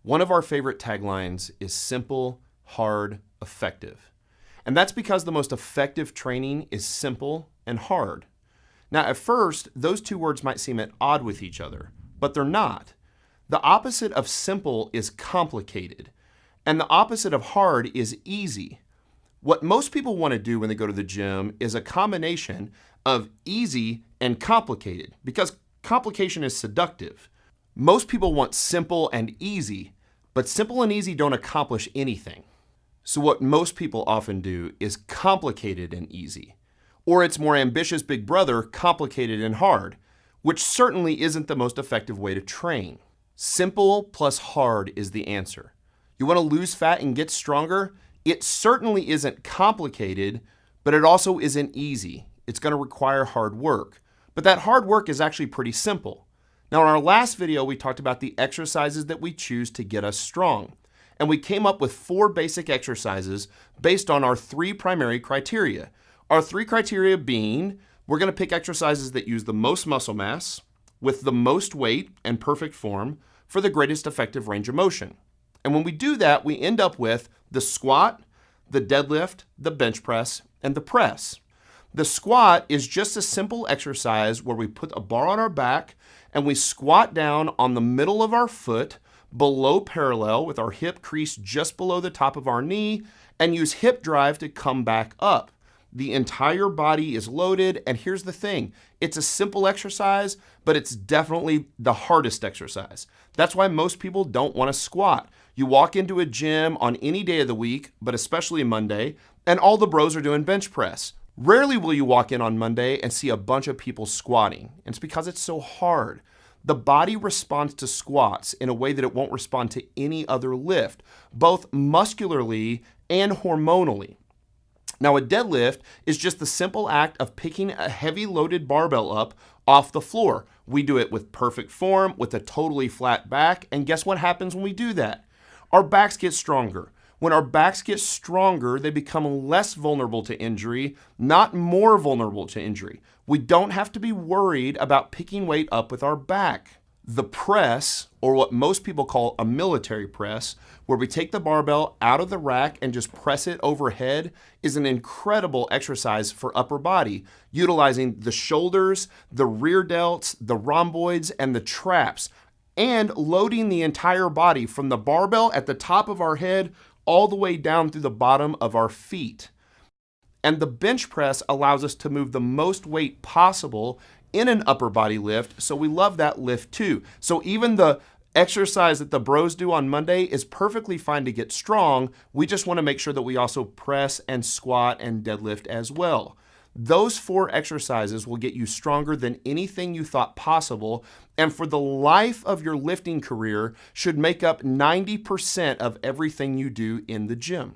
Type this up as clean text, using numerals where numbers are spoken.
One of our favorite taglines is simple, hard, effective. And that's because the most effective training is simple and hard. Now, at first, those two words might seem at odds with each other, but they're not. The opposite of simple is complicated, and the opposite of hard is easy. What most people want to do when they go to the gym is a combination of easy and complicated, because complication is seductive. Most people want simple and easy, but simple and easy don't accomplish anything. So what most people often do is complicated and easy, or its more ambitious big brother, complicated and hard, which certainly isn't the most effective way to train. Simple plus hard is the answer. You want to lose fat and get stronger? It certainly isn't complicated, but it also isn't easy. It's going to require hard work. But that hard work is actually pretty simple. Now, in our last video, we talked about the exercises that we choose to get us strong. And we came up with 4 basic exercises based on our 3 primary criteria. Our 3 criteria being, we're going to pick exercises that use the most muscle mass, with the most weight and perfect form, for the greatest effective range of motion. And when we do that, we end up with the squat, the deadlift, the bench press, and the press. The squat is just a simple exercise where we put a bar on our back and we squat down on the middle of our foot below parallel with our hip crease just below the top of our knee and use hip drive to come back up. The entire body is loaded, and here's the thing. It's a simple exercise, but it's definitely the hardest exercise. That's why most people don't want to squat. You walk into a gym on any day of the week, but especially Monday, and all the bros are doing bench press. Rarely will you walk in on Monday and see a bunch of people squatting. And it's because it's so hard. The body responds to squats in a way that it won't respond to any other lift, both muscularly and hormonally. Now, a deadlift is just the simple act of picking a heavy loaded barbell up off the floor. We do it with perfect form, with a totally flat back, and guess what happens when we do that? Our backs get stronger. When our backs get stronger, they become less vulnerable to injury, not more vulnerable to injury. We don't have to be worried about picking weight up with our back. The press, or what most people call a military press, where we take the barbell out of the rack and just press it overhead, is an incredible exercise for upper body, utilizing the shoulders, the rear delts, the rhomboids, and the traps, and loading the entire body from the barbell at the top of our head all the way down through the bottom of our feet. And the bench press allows us to move the most weight possible in an upper body lift, so we love that lift too. So even the exercise that the bros do on Monday is perfectly fine to get strong. We just want to make sure that we also press and squat and deadlift as well. Those 4 exercises will get you stronger than anything you thought possible, and for the life of your lifting career should make up 90% of everything you do in the gym.